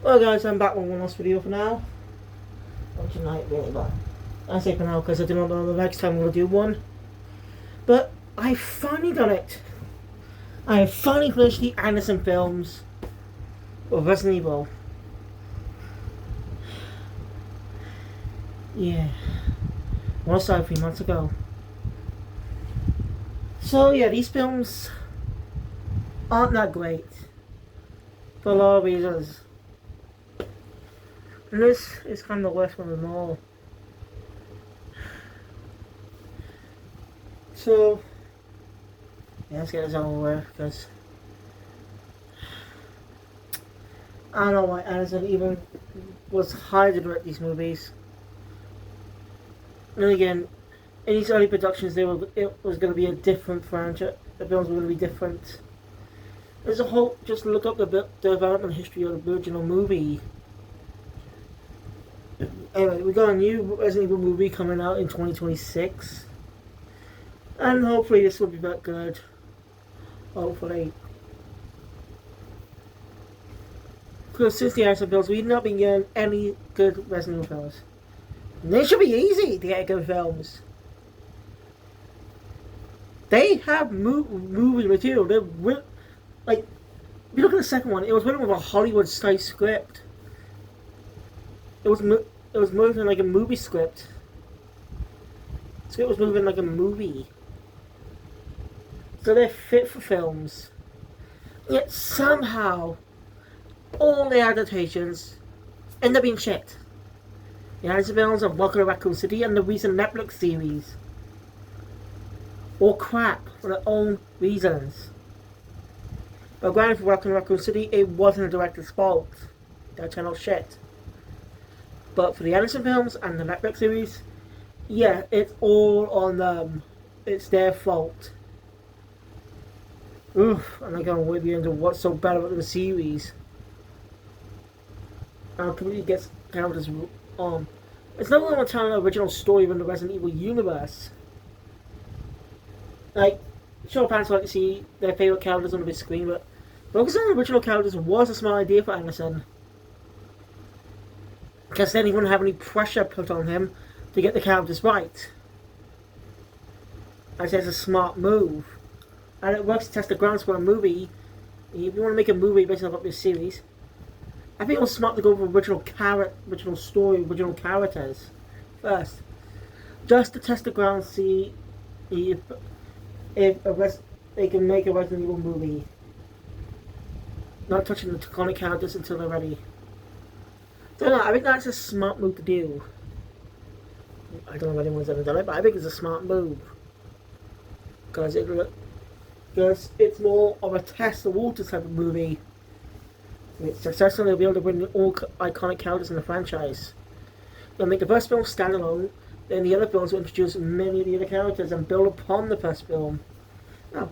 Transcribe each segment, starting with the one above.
Well guys, I'm back with one last video for now. Or tonight really, but I say for now because I do not know the next time we'll do one. But I finally done it. I have finally finished the Anderson films of Resident Evil. Yeah. Well, I started 3 months ago. So yeah, these films aren't that great. For a lot of reasons. And this is kind of the worst one of them all. So, yeah, let's get this over with, because I don't know why Anderson even was hired to direct these movies. And again, in these early productions, it was going to be a different franchise. The films were going to be different. There's a whole, just look up the development history of the original movie. Anyway, we got a new Resident Evil movie coming out in 2026. And hopefully this will be that good. Hopefully. Because since the Anderson films, we've not been getting any good Resident Evil films. And they should be easy to get good films. They have movie material. They're like, if you look at the second one, it was written with a Hollywood-style script. It was moving like a movie script. The script was moving like a movie. So they're fit for films. Yet somehow, all the adaptations end up being shit. The Anderson films of Welcome to Raccoon City and the recent Netflix series. All crap for their own reasons. But granted, for Welcome to Raccoon City, it wasn't the director's fault. That turned out shit. But for the Anderson films and the Netflix series, yeah, it's all on them. It's their fault. Oof, and I can't wait into what's so bad about the series. And completely gets characters it's not really telling the original story of the Resident Evil universe. Like, sure, fans like to see their favourite characters on the big screen, but focusing on the original characters was a smart idea for Anderson. Because then he wouldn't have any pressure put on him to get the characters right. I say it's a smart move. And it works to test the grounds for a movie. If you want to make a movie based on this series, I think it was smart to go for original story, original characters first. Just to test the grounds, see if they can make a Resident Evil movie. Not touching the iconic characters until they're ready. So no, I think that's a smart move to do. I don't know if anyone's ever done it, but I think it's a smart move. Because it's more of a test the waters type of movie. If it's successful, they'll be able to bring all iconic characters in the franchise. They'll make the first film standalone, then the other films will introduce many of the other characters and build upon the first film. Now,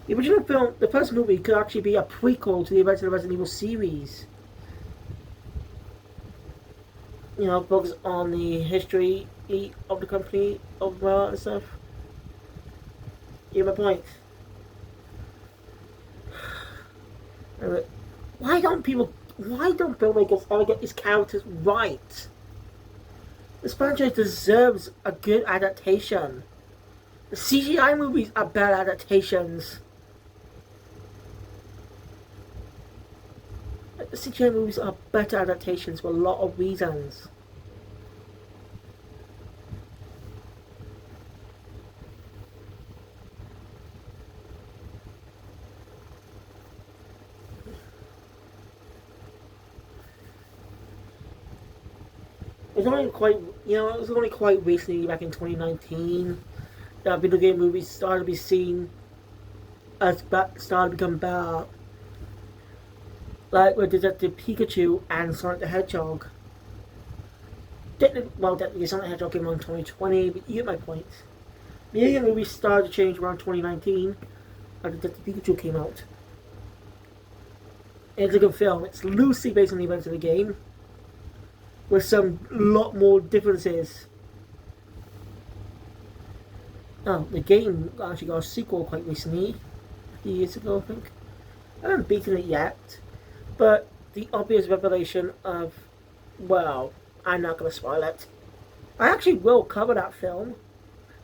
the original film, the first movie, could actually be a prequel to the events of the Resident Evil series. You know, focus on the history of the company, of and stuff. You get my point. Why don't filmmakers ever get these characters right? This franchise deserves a good adaptation. The CGI movies are bad adaptations. The CGI movies are better adaptations for a lot of reasons. It was only quite recently, back in 2019, that video game movies started to be seen as started to become better. Like with Detective Pikachu and Sonic the Hedgehog. Technically Sonic the Hedgehog came out in 2020, but you get my point. Video game movies started to change around 2019, after Detective Pikachu came out. And it's a good film. It's loosely based on the events of the game, with some lot more differences. Oh, the game actually got a sequel quite recently, a few years ago I think. I haven't beaten it yet, But the obvious revelation of, well, I'm not going to spoil it. I actually will cover that film,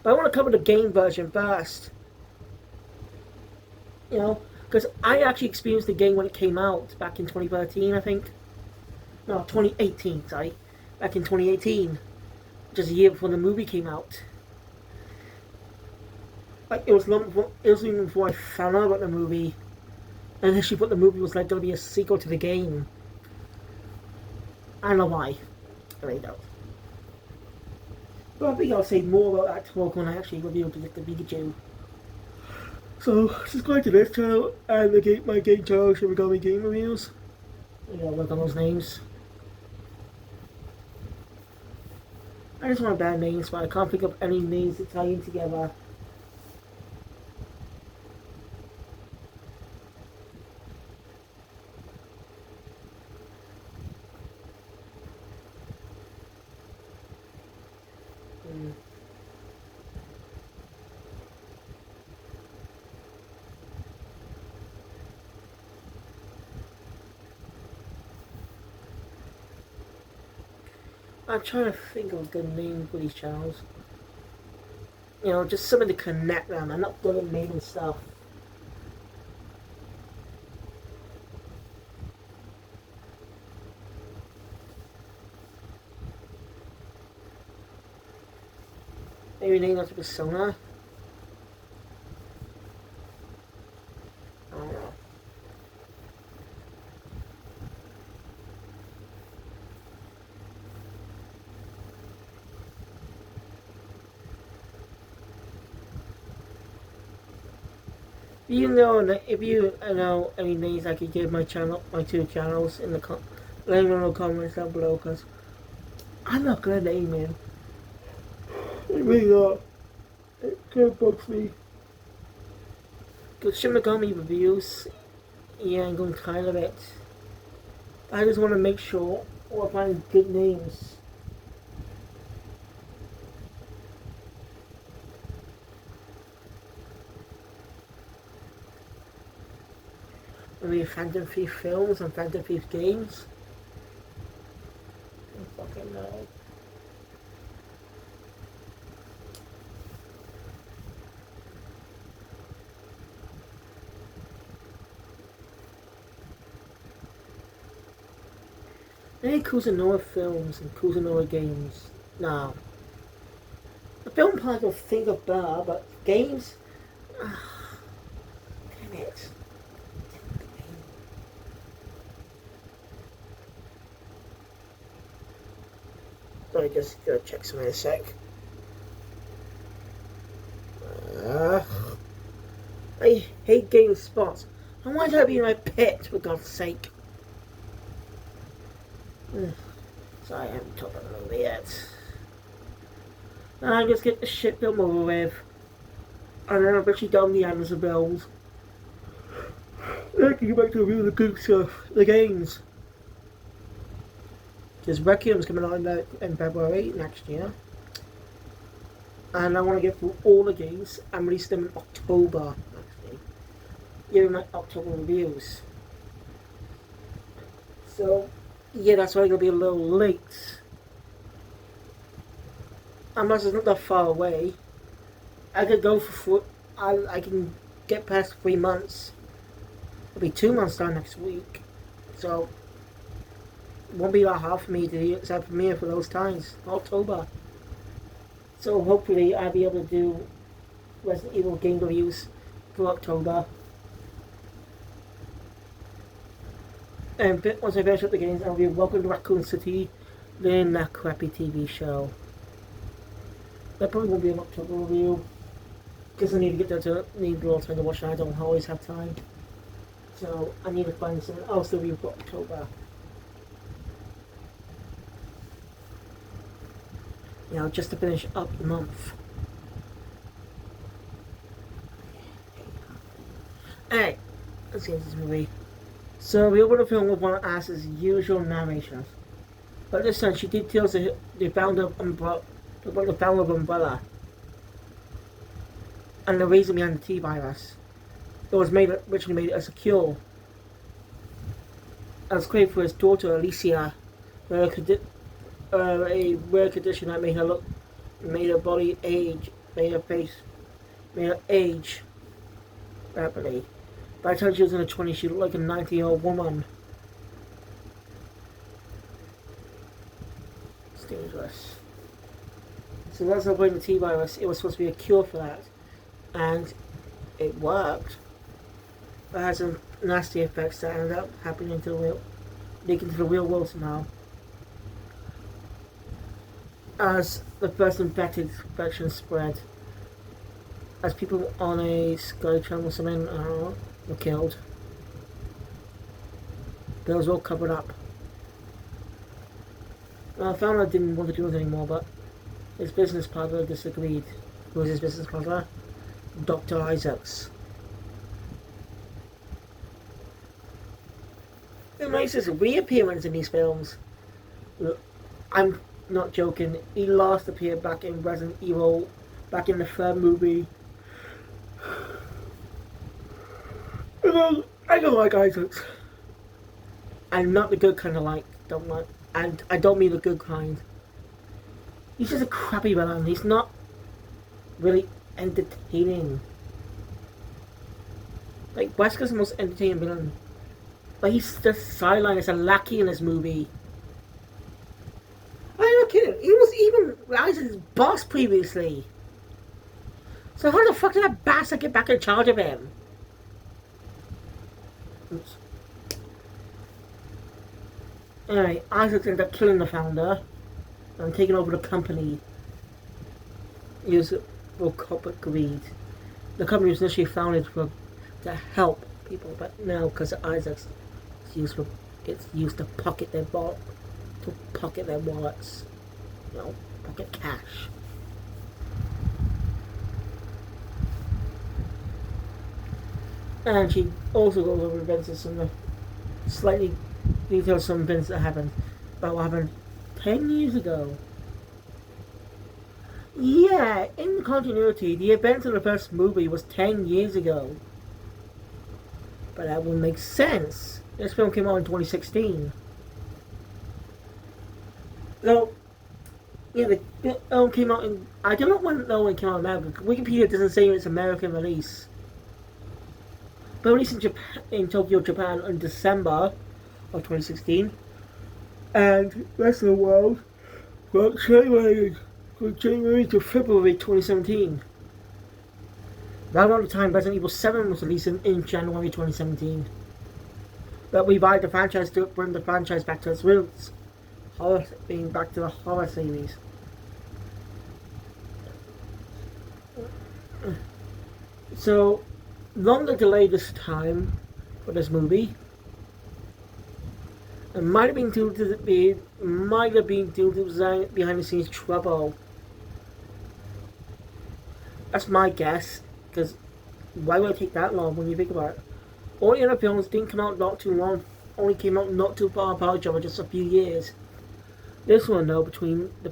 but I want to cover the game version first. You know, because I actually experienced the game when it came out back in 2013, I think. No, 2018, sorry. Back in 2018, just a year before the movie came out. Like, it was even before I found out about the movie. And then she thought the movie was like going to be a sequel to the game. I don't know why. I really don't. But I think I'll say more about that tomorrow when I actually review the Pikachu. So, subscribe to this channel and my game channel, Shimigami Game Reviews. I gotta work on those names. I just want bad names, but I can't think of any names that tie in together. I'm trying to think of a good name for these channels. You know, just something to connect them. I'm not good at naming stuff. Maybe name that to Persona. I don't know. If you know any names I could give my two channels in the let me know in the comments down below, because I'm not good at naming. It really not. It kind of bugs me. Because Shimigami reviews, yeah, I'm going tired of it. I just want to make sure I find good names. Maybe Phantom Thief films and Phantom Thief games. I don't fucking know. Maybe Kusanova films and Kusanova games. No. The film part will think of better, but games? Damn it. Sorry, just gotta check something in a sec. I hate game spots. And why don't I be my pet, for God's sake? Sorry, I haven't talked about the movie yet. I just get the shit film over with. And then I've actually done the Amazon bills. Then I can get back to review the good stuff, the games. Because Requiem's coming out in February next year. And I want to get through all the games and release them in October, actually. Give my October reviews. So, yeah, that's why I'm going to be a little late. Unless it's not that far away. I could go for I can get past 3 months. It'll be 2 months down next week. So, it won't be that hard for me to set premiere for those times. October. So hopefully I'll be able to do Resident Evil game reviews for October. And once I finish up the games, I'll be Welcome to Raccoon City, then that crappy TV show. That probably won't be an October review, because I need to get there to need more time to watch, and I don't always have time. So I need to find something else to review for October. You know, just to finish up the month. Alright, let's get into this movie. So we open the film with one of Alice's usual narrations. But this time she details the founder of Umbrella. And the reason behind the T-virus. It was originally made as a cure. as created for his daughter Alicia, a rare condition that made her body age, made her age rapidly. By the time she was in her 20s, she looked like a 90-year-old woman. It's dangerous. So that's the point of the T-virus. It was supposed to be a cure for that. And it worked. But it had some nasty effects that ended up happening leaking to the real world somehow. As the first infection spread, as people on a Skytrain or something, were killed. They was all covered up. I found out didn't want to do it anymore, but his business partner disagreed. Who was his business partner? Dr. Isaacs. He makes his reappearance in these films. Look, I'm not joking. He last appeared back in Resident Evil, back in the third movie. I don't like Isaacs. I'm not the good kind of don't like, and I don't mean the good kind. He's just a crappy villain. He's not really entertaining. Like, Wesker's the most entertaining villain. But he's just sidelined as a lackey in this movie. I'm not kidding. He was even Isaac's boss previously. So how the fuck did that bastard get back in charge of him? Oops. Anyway, Isaac ended up killing the founder and taking over the company. He was for corporate greed. The company was initially founded to help people, but now because of Isaac's, it's used to pocket their wallets, pocket cash. And she also goes over events of some slightly details some events that happened about what happened 10 years ago. Yeah, in continuity, the events of the first movie was 10 years ago. But that would make sense. This film came out in 2016. So, yeah, the film came out in... I don't know when it came out in America. Wikipedia doesn't say it's American release. But released in Tokyo, Japan in December of 2016. And the rest of the world from January to February 2017. Around the time Resident Evil 7 was released in January 2017. But we revived the franchise to bring the franchise back to its roots. Being back to the horror series. So, longer delay this time for this movie. It might have been due to behind the scenes trouble. That's my guess, because why would it take that long when you think about it? All the other films didn't come out not too long, only came out not too far apart each other, just a few years. This one though, between the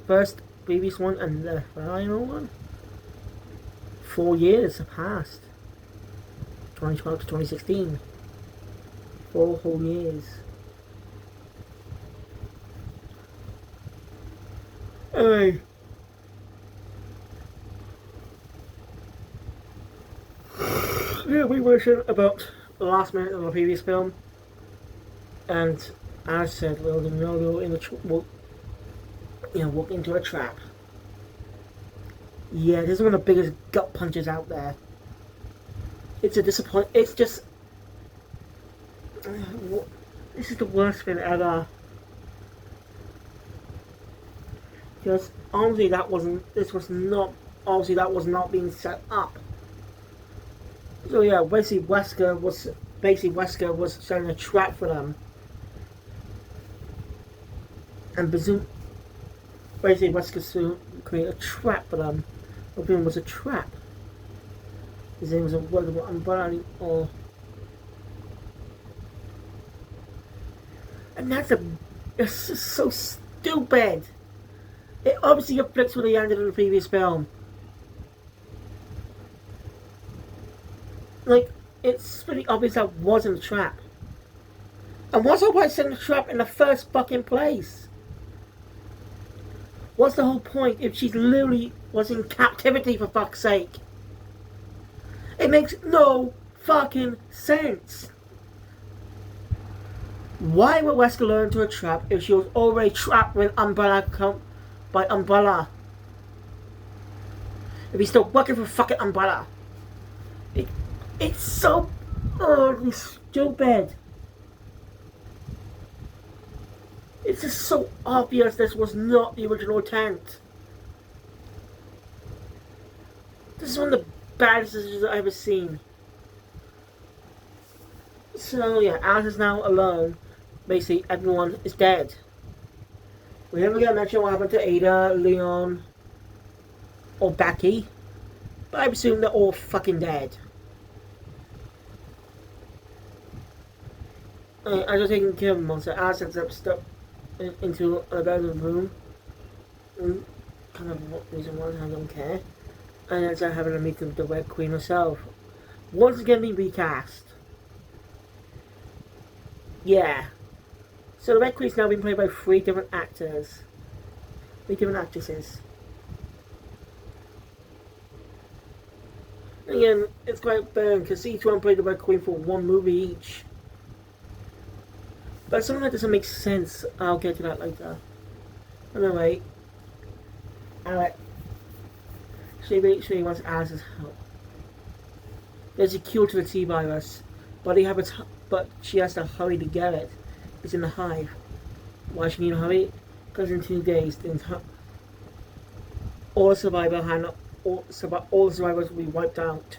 previous one and the final one, 4 years have passed. 2012 to 2016. 4 whole years. Anyway. Yeah, we mentioned about the last minute of the previous film. And as I said, Logan Rodo walk into a trap. Yeah, this is one of the biggest gut punches out there. It's a disappointment. It's just... this is the worst thing ever. Because obviously that was not being set up. So yeah, basically Wesker was setting a trap for them. And basically Wesker created a trap for them. The film was a trap. His name was a workable umbrella or... And it's just so stupid. It obviously conflicts with the end of the previous film. Like, it's pretty obvious that wasn't a trap. And what's the point setting the trap in the first fucking place? What's the whole point if she literally was in captivity, for fuck's sake? It makes no fucking sense. Why would Wesker lure into a trap if she was already trapped with Umbrella by Umbrella? If he's still working for fucking Umbrella. It's so stupid. It's just so obvious this was not the original intent. This is one of the baddest decisions I've ever seen. So yeah, Alice is now alone. Basically, everyone is dead. We never get a mention what happened to Ada, Leon, or Becky. But I assume they're all fucking dead. As they're taking care of the monster, Alice ends up stuck into another room. Kind of reason why I don't care. And ends up having a meeting with the Red Queen herself. Once again being recast. Yeah. So the Red Queen's now been played by 3 different actors. 3 different actresses. Again, it's quite burn because each one played the Red Queen for 1 movie each. But something that doesn't make sense. I'll get to that later. Anyway, Alex. She wants Alice's help. There's a cure to the T-virus, but she has to hurry to get it. It's in the hive. Why she need to hurry? Because in 2 days, all the survivors will be wiped out.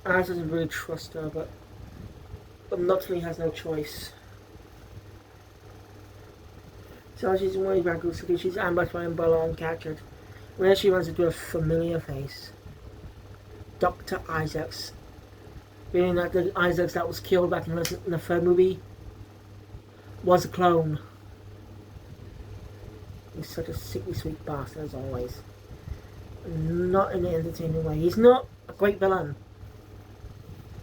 Alice doesn't really trust her, but naturally has no choice. So she's worried about Goose. She's ambushed by Umbrella and captured. When she runs into a familiar face. Dr. Isaacs. Being that the Isaacs that was killed back in the 3rd movie was a clone. He's such a sickly sweet bastard as always. Not in an entertaining way. He's not a great villain.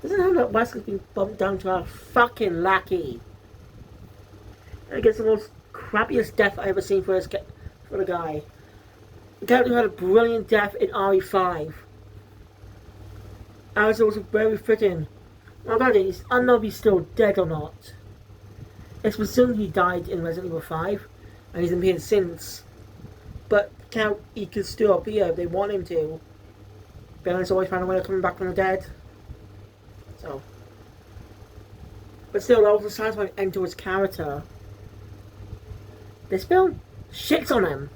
Doesn't have that Wesker's been bumped down to a fucking lackey. And it gets the most crappiest death I've ever seen for the guy. The character had a brilliant death in RE5. As it was very fitting. My god, it's unknown if he's still dead or not. It's presumed he died in Resident Evil 5, and he's appeared since. But he could still appear if they want him to. Villains always found a way of coming back from the dead. So. But still, that was a satisfying end to his character. This film shits on him.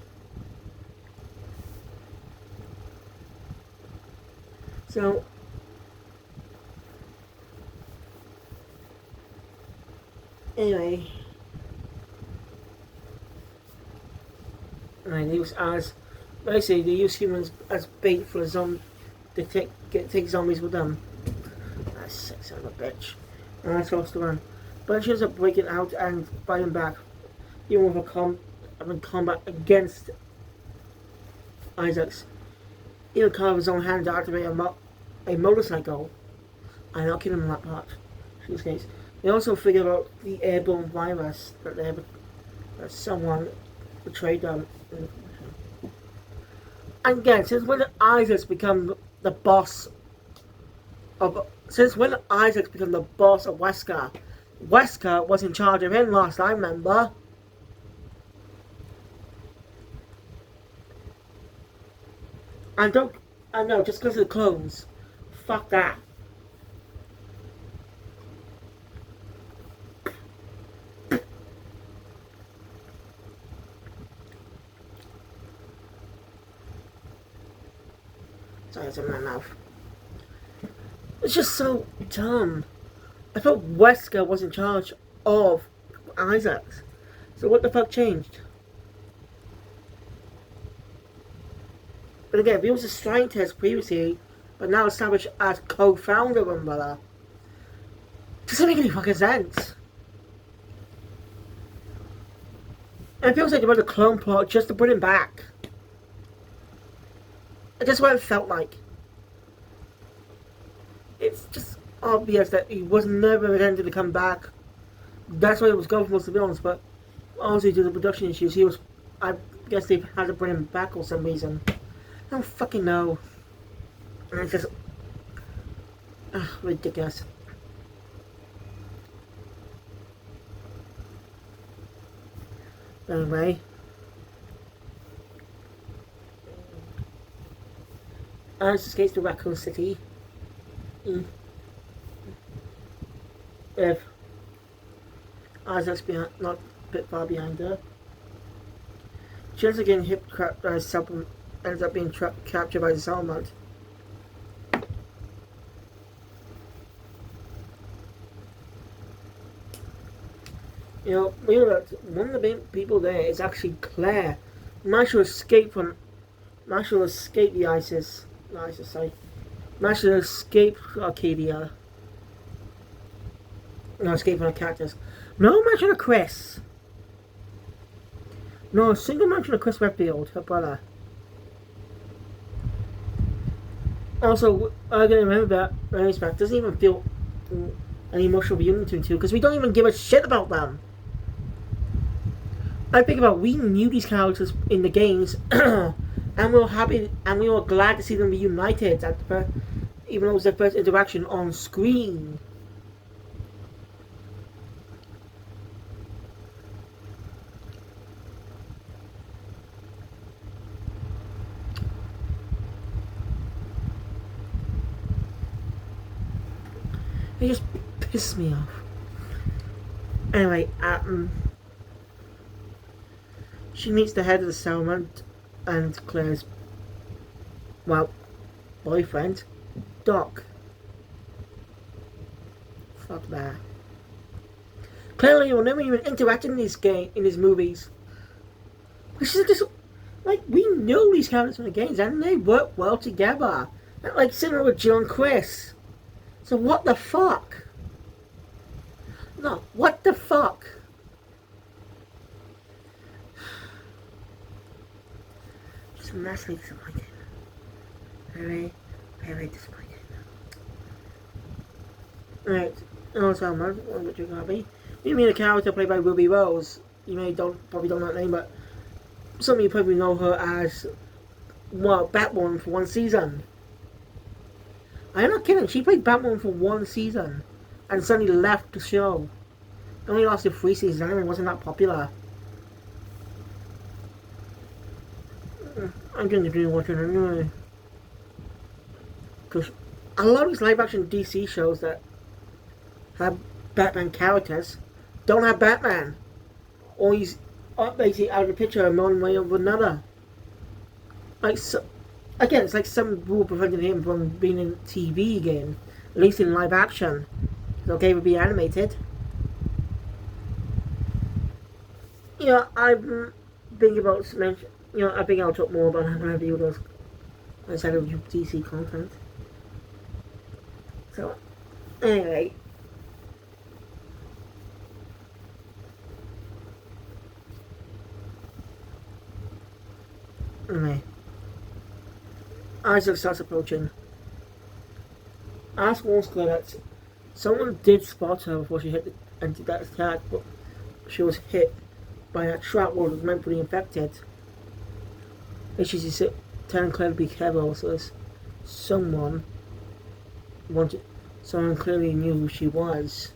So. Anyway. And they use basically they use humans as bait for a zombie to take zombies with them. That sick son of a bitch. And that's supposed to run. But she ends up breaking out and fighting back. Even with a combat against Isaacs. Even carve his own hand to activate a motorcycle. I'm not kidding on that part. In this case. They also figured out the airborne virus that someone betrayed them. And again, since when did Isaacs become the boss of Wesker? Wesker was in charge of him last I remember. I know, just because of the clones. Fuck that. Sorry, it's in my mouth. It's just so dumb. I thought Wesker was in charge of Isaacs. So what the fuck changed? But again, he was a scientist previously, but now established as co-founder of Umbrella. Doesn't make any fucking sense. And it feels like they wrote a clone plot just to put him back. That's what it felt like. It's just obvious that he was never intended to come back. That's why it was going for most of the villains, but obviously due to the production issues, he was. I guess they had to bring him back for some reason. I don't fucking know. And it's just ridiculous. Anyway, Alice escapes to Raccoon City. If Isaac's not a bit far behind her. She ends up getting hit by a supplement, ends up being captured by the Salmont. You know, one of the main people there is actually Claire. Marshall escaped the ISIS. Marshall escaped Arcadia. No, escape from the characters. No mention of Chris. No single mention of Chris Redfield, her brother. Also, I gotta remember that Mary's back doesn't even feel an emotional reunion between the two because we don't even give a shit about them. I think about we knew these characters in the games, and we were happy and we were glad to see them reunited even though it was their first interaction on screen. It just pissed me off. Anyway, she meets the head of the settlement and Claire's, well, boyfriend, Doc. Fuck that. Clearly, you'll never even interact in these movies. Which is just like we know these characters from the games and they work well together. Like similar with Jill and Chris. So what the fuck? No, what the fuck? Just massively disappointed. Very, very disappointed. Alright, also what you're gonna be. You mean a character played by Ruby Rose. You probably don't know that name, but some of you probably know her as Batwoman for one season. I'm not kidding, she played Batwoman for one season and suddenly left the show. It only lasted 3 seasons anyway, it wasn't that popular. I'm going to do watching it anyway. Because a lot of these live action DC shows that have Batman characters don't have Batman. Or he's basically out of the picture in one way or another. Like, so, again, it's like some rule preventing him from being in TV again, at least in live action. It's okay to be animated. You know, I'm thinking about, I think I'll talk more about how I view those outside of DC content. So, anyway. Isaac starts approaching. Ask warns Claire that someone did spot her before she hit and did that attack, but she was hit by a trap wall that was meant to be infected. And she's telling Claire to be careful, so someone clearly knew who she was.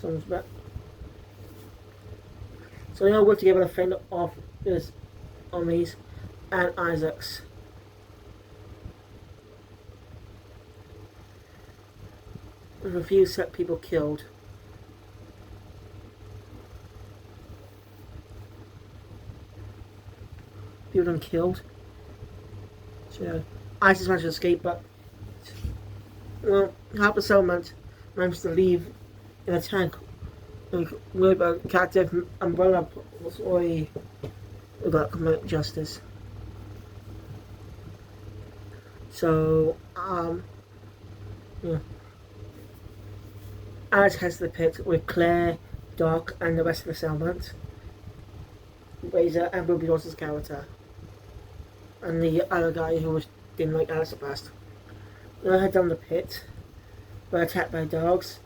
Someone's back. So they all work together to fend off this armies and Isaac's. With a few set people killed. People done killed. So Isaac managed to escape, but half the settlement managed to leave in a tank with a captive umbrella we got committed justice. So Alex heads to the pit with Claire, Doc, and the rest of the settlement. Razor and Ruby Rose's character. And the other guy who didn't like Alice at first. They'll head down the pit. They're attacked by dogs.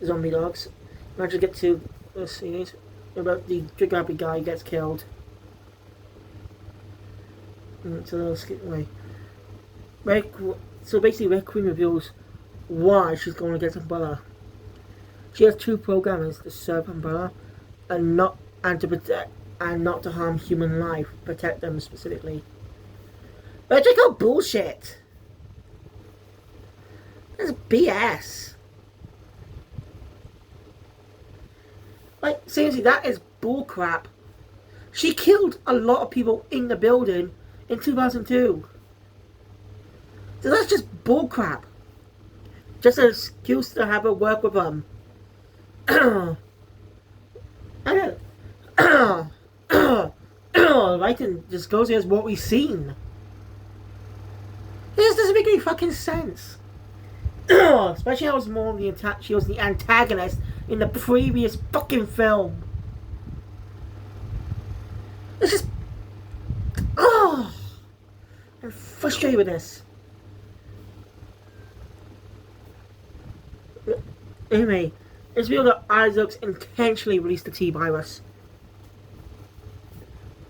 Zombie dogs. Manage to get to the series about the Gigabi guy gets killed. So they'll skip away. So basically, Red Queen reveals why she's going against Umbrella. She has two programmers to serve Umbrella and not to protect and not to harm human life, protect them specifically. But check out bullshit. That's BS. Like, seriously, that is bullcrap. She killed a lot of people in the building in 2002. So that's just bullcrap. Just an excuse to have her work with them. I don't. Writing just goes as what we've seen. This doesn't make any fucking sense. Especially how she was the antagonist in the previous fucking film. It's just... I'm frustrated with this. Anyway, it's revealed that Isaacs intentionally released the T-Virus.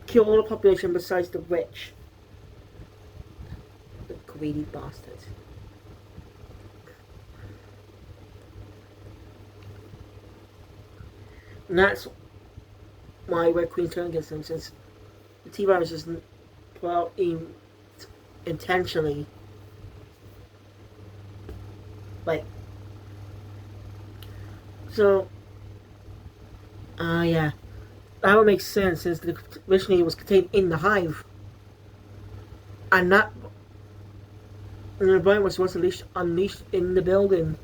Kill all the population besides the rich. The greedy bastard. And that's why Red Queen turned against them, since the T-Virus is intentionally, like, so, yeah, that would make sense, since the originally was contained in the hive, and the virus was unleashed in the building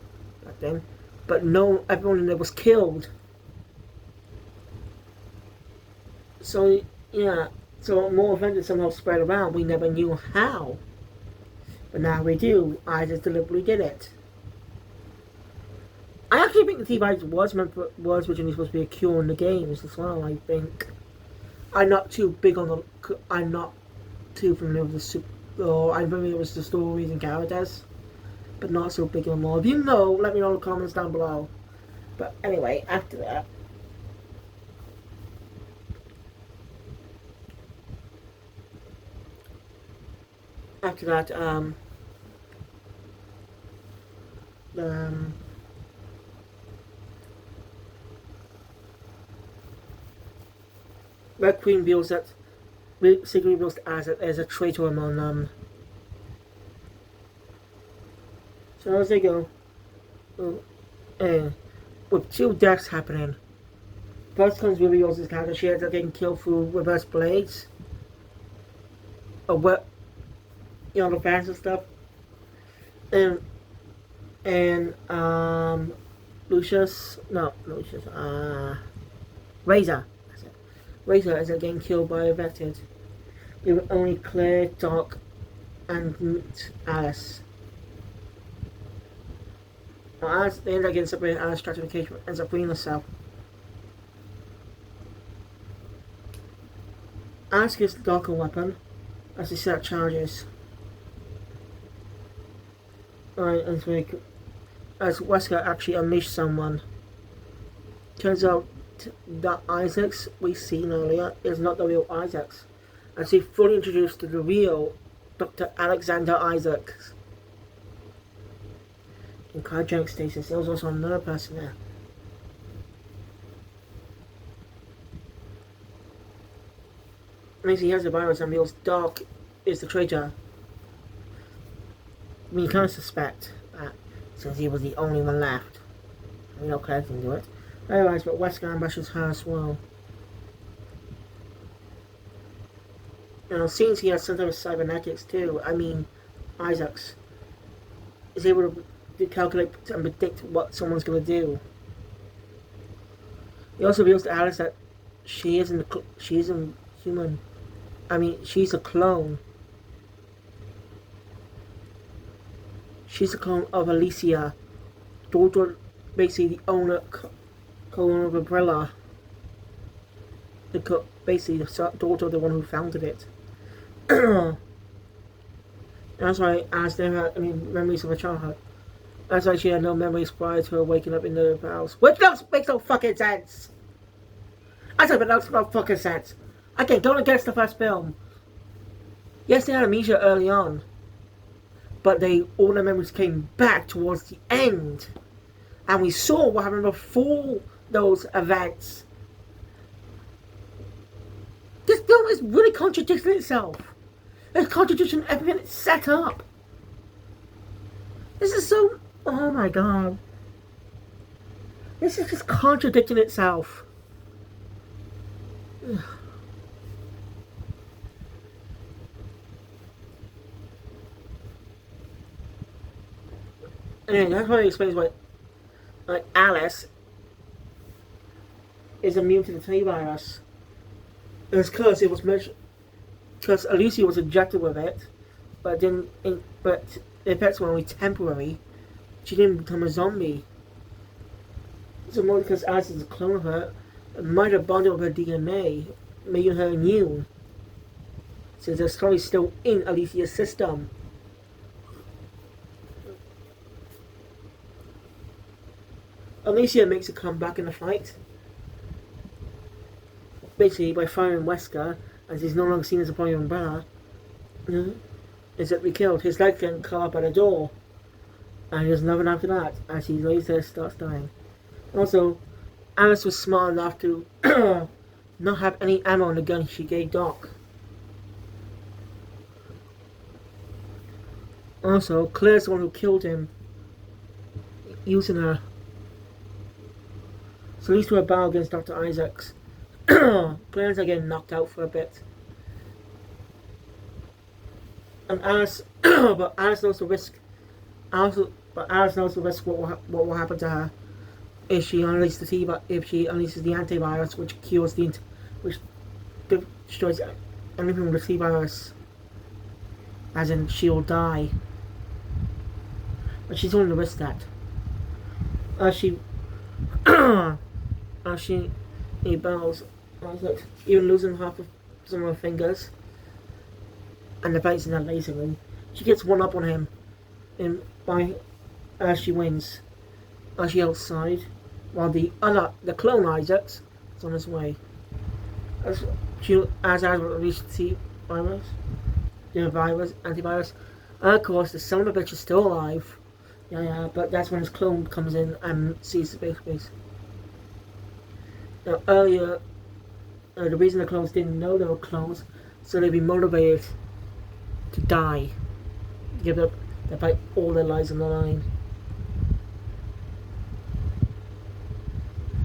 back then, but no, everyone in there was killed. So, yeah, so more offenders somehow spread around. We never knew how. But now we do. I just deliberately did it. I actually think the T-Virus was originally supposed to be a cure in the games as well, I think. I'm not too familiar with the I'm familiar with the stories and characters, but not so big on them all. If you know, let me know in the comments down below. But anyway, after that, Red Queen reveals that secretly reveals to us that there's a traitor among them. So as they go, with two deaths happening, first comes reveals his character. She ends up getting killed through reverse blades. The fans and stuff. And Razor. That's it. Razor is getting killed by a veteran. We were only Claire, Doc, and Alice. Now Alice, they end up getting separated. Alice tries to cage, ends up freeing herself. Alice gives Doc a weapon as they set charges. Alright, as Wesker actually unleashed someone. Turns out that Isaacs we've seen earlier is not the real Isaacs, as he fully introduced to the real Dr. Alexander Isaacs. In cryogenic stasis, there was also another person there. Makes he has the virus and reveals Doc is the traitor. I mean, you kind of suspect that, since he was the only one left. We know Claire can do it. Otherwise, but Wesker ambushes her as well. And it seems he has some type of cybernetics too. I mean, Isaacs is able to calculate and predict what someone's going to do. He also reveals to Alice that she isn't human. I mean, she's a clone. She's a clone of Alicia, daughter, basically the owner, co-owner of Umbrella. Basically the daughter of the one who founded it. That's why Alice never had any memories of her childhood. That's why she had no memories prior to her waking up in the house. Which makes no fucking sense. I said, but that makes no fucking sense. Again, going against the first film. Yes, they had amnesia early on, but all their memories came back towards the end, and we saw what happened before those events. This film is really contradicting itself. There's contradiction in everything it's set up. This is so... Oh my god. This is just contradicting itself. Ugh. And that's why it explains why Alice is immune to the T virus. It's because it was because Alicia was injected with it, but but the effects were only temporary. She didn't become a zombie. So more because Alice is a clone of her, it might have bonded with her DNA, making her immune. So the story is still in Alicia's system. Alicia makes a comeback in the fight, basically by firing Wesker, as he's no longer seen as a part of the umbrella. Is that we killed his leg getting caught by the door, and there's nothing after that as he lays there, starts dying. Also, Alice was smart enough to not have any ammo on the gun she gave Doc. Also, Claire's the one who killed him using her. So at least to a battle against Dr. Isaacs. Claire's getting knocked out for a bit. And Alice, but Alice knows the risk. But Alice knows the risk. What will happen to her if she unleashes the antivirus, which which destroys anything with the T virus. As in, she'll die. But she's willing to risk that. She battles Isaac, even losing half of some of her fingers, and the fights in that laser room. She gets one up on him, as she wins. As she outside, while the clone Isaacs is on his way. As released the virus, antivirus. And of course, the son of a bitch is still alive. Yeah, but that's when his clone comes in and sees the base. Now, earlier, the reason the clones didn't know they were clones, so they'd be motivated to die, give up, they fight all their lives on the line.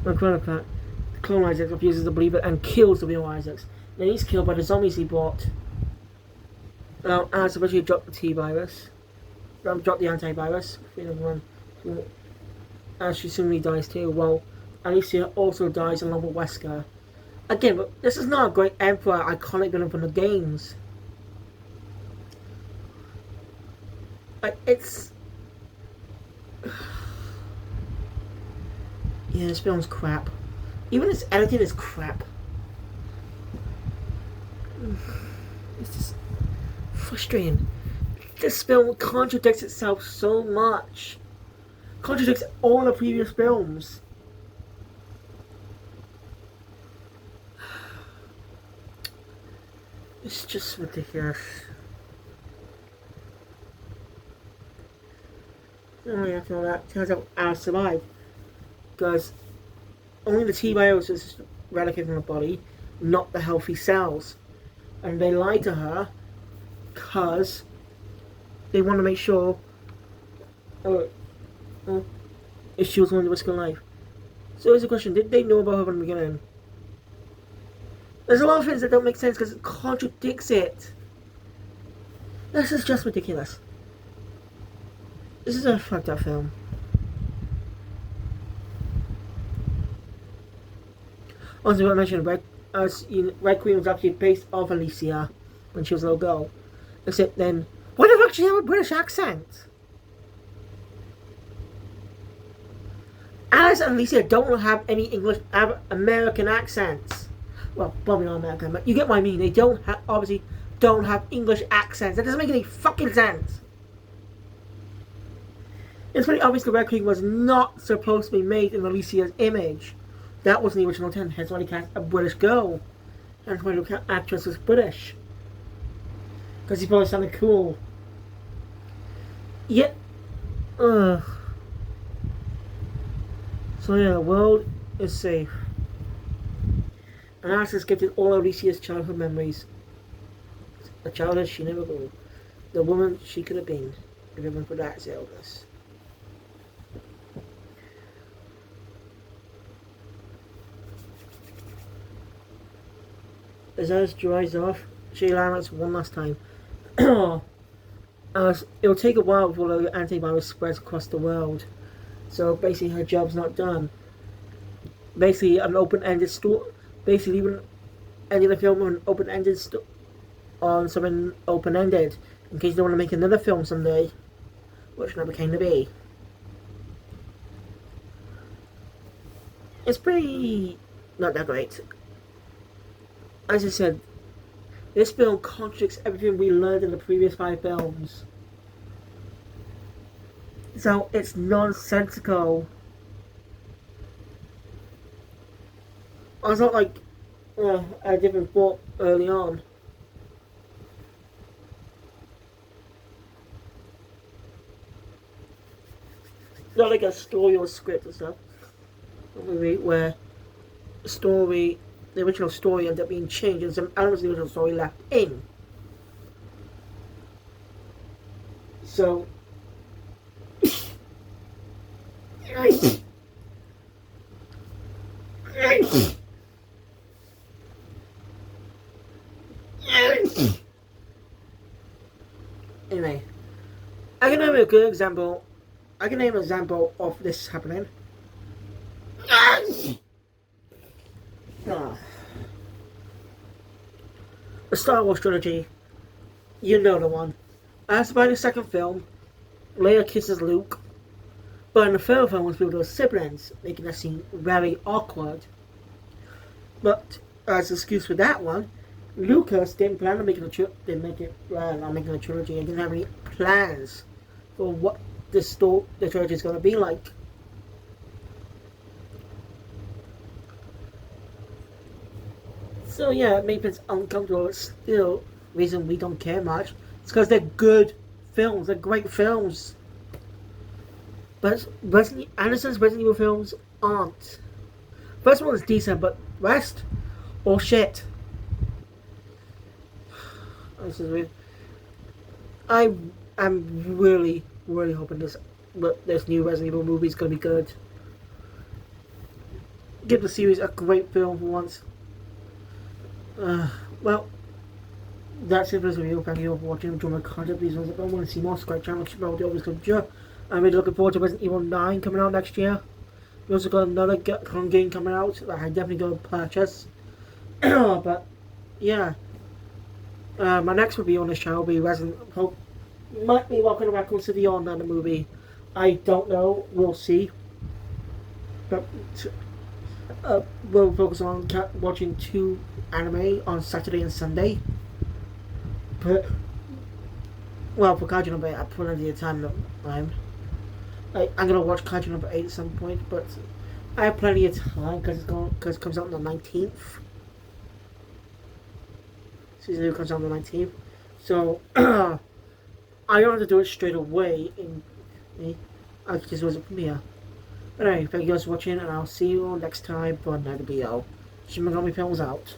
Incredible fact, the clone Isaac refuses to believe it and kills the real Isaacs. Then he's killed by the zombies he brought. Now, Alice eventually dropped the T-virus. Dropped the antivirus. As she soon dies too. Well, Alicia also dies along with Wesker. Again, but this is not a great Emperor iconic villain from the games. It's... Yeah, this film's crap. Even its editing is crap. It's just frustrating. This film contradicts itself so much. Contradicts all the previous films. It's just ridiculous. Only after all that, turns out Alice survived. Because only the T-virus is eradicated from the body, not the healthy cells. And they lied to her because they want to make sure if she was going to risk her life. So here's the question, did they know about her from the beginning? There's a lot of things that don't make sense because it contradicts it. This is just ridiculous. This is a fucked up film. Also, I mentioned Red Queen was actually based off Alicia when she was a little girl. Except then, why the fuck she have a British accent? Alice and Alicia don't have any American accents. Well, probably not American, but you get what I mean. They don't obviously don't have English accents. That doesn't make any fucking sense. It's pretty obvious the Red Queen was not supposed to be made in Alicia's image. That wasn't the original intent. Hence why they cast a British girl. And why the actress was British. Because he probably sounded cool. Yet, so yeah, the world is safe. And Alice gifted all Alicia's childhood memories. A childhood she never grew. The woman she could have been if it weren't for that illness. As Alice dries off, she lands one last time. It'll take a while before the antivirus spreads across the world. So basically her job's not done. Basically an open-ended story. Basically even ending the film on an open-ended on something open-ended. In case they want to make another film someday. Which never came to be. It's pretty not that great. As I said, this film contradicts everything we learned in the previous 5 films. So it's nonsensical. I was not like a different thought early on. Not like a story or script or stuff. Where the original story ended up being changed and some elements of the original story left in. So anyway, I can name a good example. I can name an example of this happening. The Star Wars trilogy, you know the one. As by the second film, Leia kisses Luke, but in the third film, it's people with siblings, making that scene very awkward. But as an excuse for that one, Lucas didn't plan on making a trilogy. He didn't have any plans for what the trilogy is going to be like. So yeah, it makes it uncomfortable, but still, reason we don't care much. It's because they're good films, they're great films. But Anderson's Resident Evil films aren't. First one is decent, but rest, all shit. This is weird. I am really hoping this new Resident Evil movie is going to be good. Give the series a great film for once. Well, that's it for this video. Thank you all for watching. Enjoy my content. Please don't want to see more. Subscribe channel. Keep up with the always come to. I'm really looking forward to Resident Evil 9 coming out next year. We also got another game coming out that I definitely going to purchase. But yeah, my next review on this channel will be Resident Evil. Might be Welcome to Raccoon City or another movie. I don't know. We'll see. But we'll focus on watching 2 anime on Saturday and Sunday. But well, for Kaiju number 8, I plenty of time. I'm gonna watch Kaiju number 8 at some point, but I have plenty of time because it comes out on the 19th. Season 2 comes out on the 19th, so I don't have to do it straight away. I just was a premiere. But anyway, thank you guys for watching, and I'll see you all next time for another video. Shin Megami Films out.